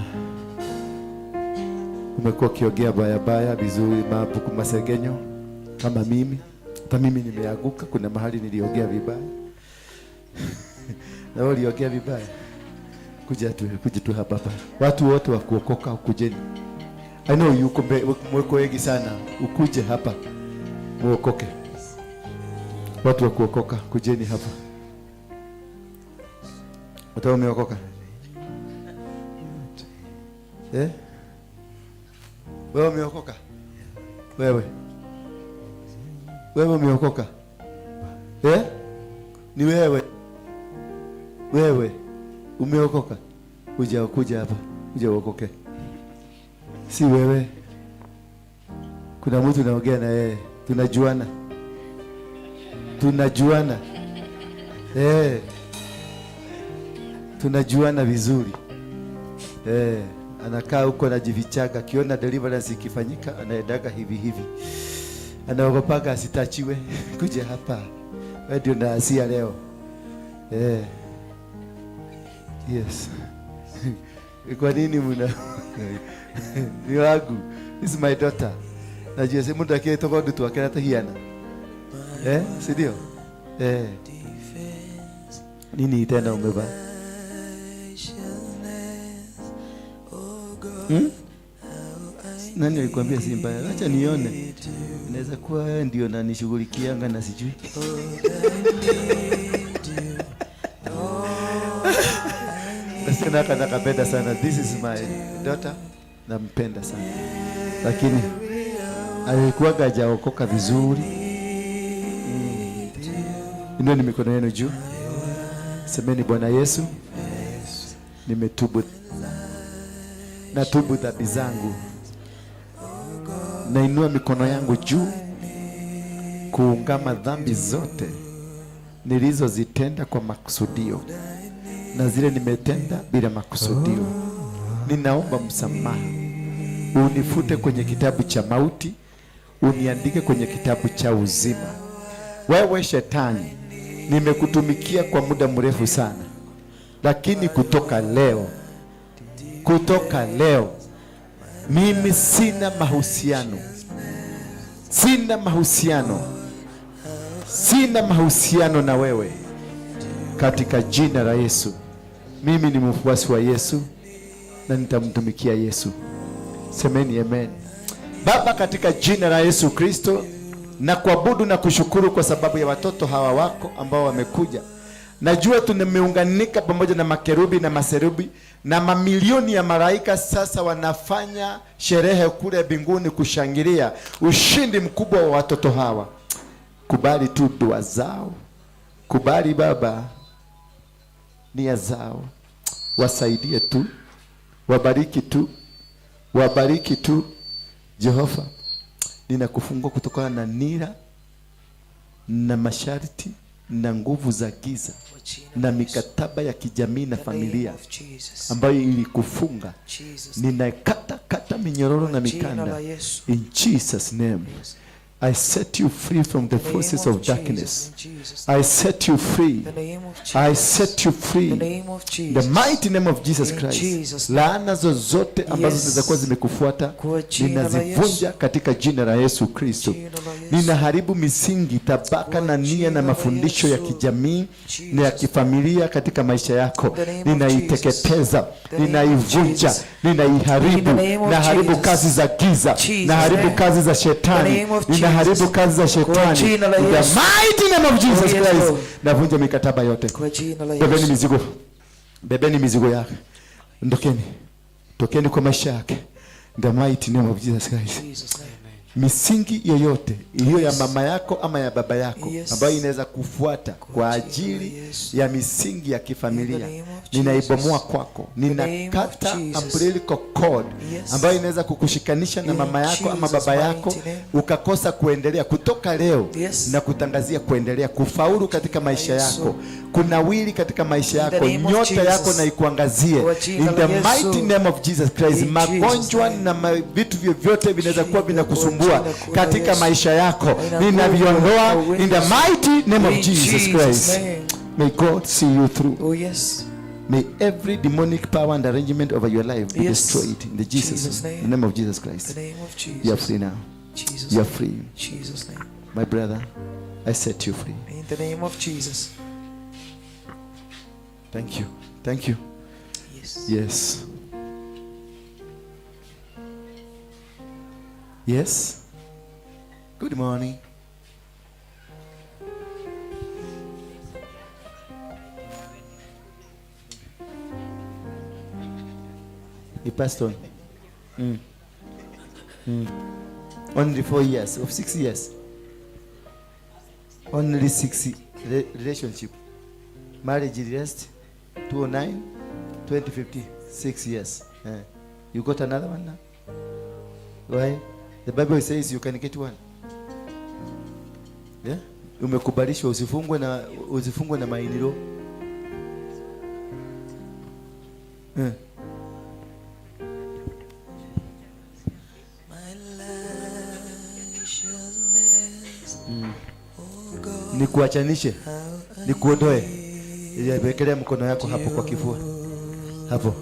umekuwa ukiongea baya vizuri, mabuku masegenyo kama mimi. Hata mimi nimeanguka, kuna mahali niliongea vibaya. Na wewe uliongea vibaya. Kuja tu hapa. Watu wote wa kuokoka ukujeni. I know yuko mweko wengi sana. Ukuje hapa muokoke. Watu wa kuokoka kujeni hapa. Watu wameokoka? Wewe umeokoka? Wewe umeokoka? Ni wewe umeokoka? Kuja hapa. Kuja uokoke. Si wewe. Kuna mtu naongea na yeye. Tunajuana. Tunajuana vizuri. Anakaa huko anajivichaga, akiona deliverance ikifanyika anaendaga hivi. Anaogopaga asitachiwe. Kuja hapa. Wewe ndio naasia leo. Yes. Kwa nini muna? Ni wangu. This is my daughter. Najua sema mtu akitoka ndutu akaleta hiana. Si ndio? Nini tena umevaa? Nani alikwambia si mbaya? Acha nione. Inaweza kuwa wewe ndio unanishughulikianga na sijui. Nasema nakapenda sana. This is my daughter. Nampenda sana. Lakini alikuwa hajaokoka vizuri. Inua mikono yenu juu. Semeni Bwana Yesu, nimetubu. Natubu dhambi zangu. Nainua mikono yangu juu kuungama dhambi zote nilizozitenda kwa makusudio na zile nimetenda bila makusudio. Ninaomba msamaha. Unifute kwenye kitabu cha mauti, uniandike kwenye kitabu cha uzima. Wewe shetani, nimekutumikia kwa muda mrefu sana. Lakini kutoka leo mimi sina mahusiano na wewe, katika jina la Yesu. Mimi ni mfuasi wa Yesu na nitamtumikia Yesu. Semeni amen. Baba, katika jina la Yesu Kristo, na kuabudu na kushukuru kwa sababu ya watoto hawa wako ambao wamekuja. Najua tumeunganika pamoja na makerubi na maserubi na mamilioni ya malaika. Sasa wanafanya sherehe kule mbinguni kushangilia ushindi mkubwa wa watoto hawa. Kubali tu dua zao. Kubali Baba nia zao. Wasaidie tu. Wabariki tu. Jehova, ninakufungua kutokana na nira na masharti na nguvu za giza na mikataba ya kijamii na familia ambayo ilikufunga. Ninakata minyororo na mikanda in Jesus name. I set you free from the forces of darkness. Jesus. I set you free. The name of Jesus. I set you free. The name of The Jesus. mighty name of Jesus In Christ. Jesus' Laana zozote ambazo Yes. zinakuwa zimekufuata Kwa jina la ninazivunja Yesu. katika jina la Yesu Kristo. Jina la Yesu. Ninaharibu misingi, tabaka Kwa na nia jina na la mafundisho ya Yesu. kijamii Jesus. na ya kifamilia katika maisha yako. In the name of Ninaiteketeza, The name of ninaivunja, Jesus. In ninaiharibu, the name of naharibu Jesus. kazi za giza, Jesus' naharibu name. kazi za The shetani, name of ninaharibu Jesus. kazi za Kwa shetani. jina la In the Yesu. mighty name of Jesus Oh, yes, Christ. Lord. Navunja mikataba yote. Kwa jina la Bebeni Yesu. mizigo, bebeni mizigo yake, ondokeni, tokeni kwa maisha yake. In the mighty name of Jesus Christ. Jesus' name. Misingi yoyote iliyo ya mama yako ama ya baba yako Yes. ambayo inaweza kufuata kwa jina la ajili Yesu. ya misingi ya In kifamilia, the name of ninaibomoa Jesus. kwako. name of Ninakata Jesus. umbilical cord Yes. ambayo inaweza kukushikanisha na In mama yako ama Jesus' baba yako mighty name. ukakosa kuendelea. Kutoka leo Yes. na kutangazia kuendelea, kufaulu katika maisha Yesu. yako, kunawili katika maisha In the yako, name of nyota Jesus. yako na ikuangazie. Kwa jina In la the Yesu. mighty name of Jesus Christ. In Jesus' Magonjwa name. na vitu vyovyote vinaweza kuwa vinakusumbua Kwa jina la katika Yesu. maisha yako, Inakuwa ninaviondoa away. in the mighty name of In Jesus Jesus' Christ. name. May God see you through. Oh yes. May every demonic power and arrangement over your life be Yes. destroyed in the Jesus' name. the name of Jesus Christ. The name of Jesus. You are free now. Jesus. You are free. Jesus' name. My brother, I set you free. In the name of Jesus. Thank you. Thank you. Yes. Yes. Yes. Good morning. You passed on. Only 4 years of 6 years. Only 6 relationship. Marriage rest 2009, 2015, 6 years. You got another one now? Why? The Bible says you can get one. Yeah? Umekubalishwa usifungwe na mainiro. Nikuachanishe, nikuondoe. Wekelea mkono yako hapo kwa kifua. Hapo.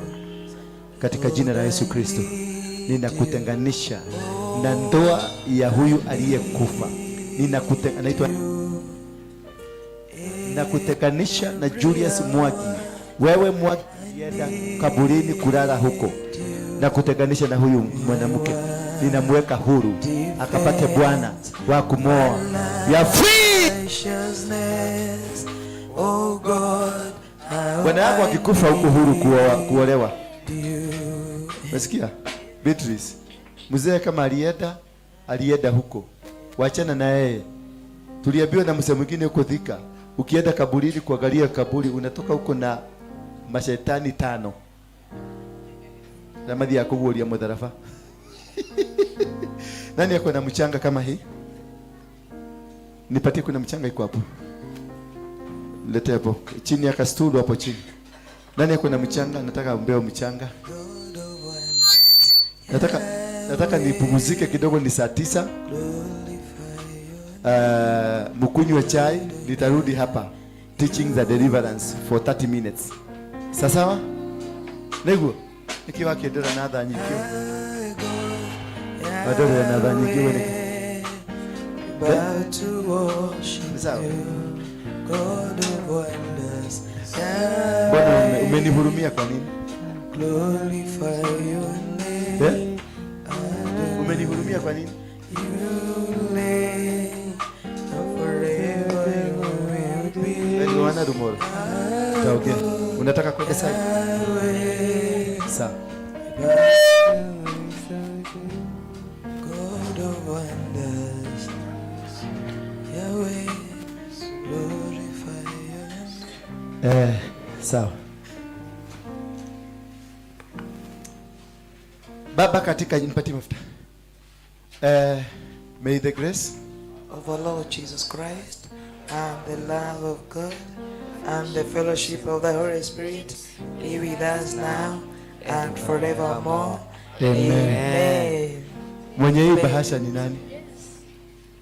Katika jina la Yesu Kristo. Ninakutenganisha na ndoa ya huyu aliyekufa. Ninakutenganisha na Julius Mwagi. Wewe Mwagi yenda kaburini kulala huko. Nakutenganisha na huyu mwanamke. Ninamweka huru akapate bwana wa kumwoa. Ya free. Oh God. Bwana yako akikufa huko huru kuolewa. Unasikia? Beatrice. Mzee kama alienda huko. Waachana na yeye. Tuliambiwa na msemo mwingine huko Thika, ukienda kaburini kuangalia kaburi unatoka huko na mashetani 5. Na madhi yako kuolia mudharafa. Nani yako na mchanga kama hii? Nipatie, kuna mchanga iko hapo. Lete hapo. Chini ya kastulu hapo chini. Nani yako na mchanga? Nataka umbeo mchanga. Nataka nipumzike kidogo, ni saa 9. Mkunywe chai, nitarudi hapa teaching the deliverance for 30 minutes. Sasa nego nikiwa kedera na dha nyikio. Badala na dha nyikio ni About to worship sawa. God of wonders. Bwana umenihurumia kwa nini? Glorify your name. Umenihurumia kwa nini? Forever you will be. Wewe wana rumoro. Taoge. Unataka kwenda sasa? Sawa. God of wonders. Yahweh, glorify your name. Sawa. Baba, katika nipatie mafuta. May the grace of our Lord Jesus Christ and the love of God and the fellowship of the Holy Spirit be with us now and forevermore. Amen. Amen. Mwenye hii bahasha ni nani?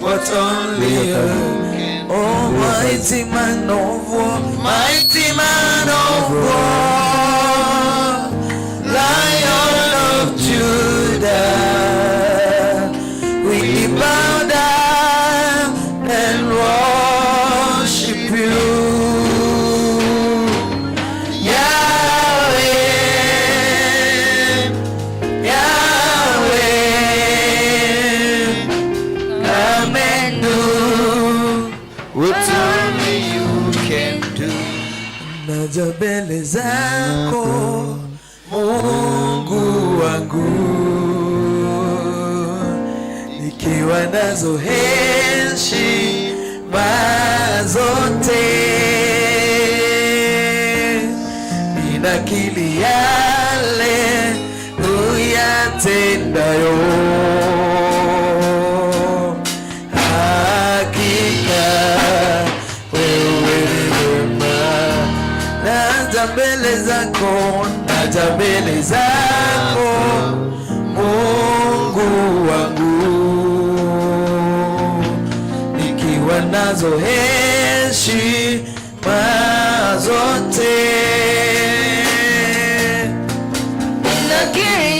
What only you, oh mighty man of war, mighty man of war, Lion of Judah, we bow down and worship you. Mbele zako Mungu wangu, nikiwa nazo heshima zote, ninakiri yale uyatendayo. Hakika wewe mbele zako, naja mbele zako Mungu wangu, nikiwa nazo heshima zote, ninakiri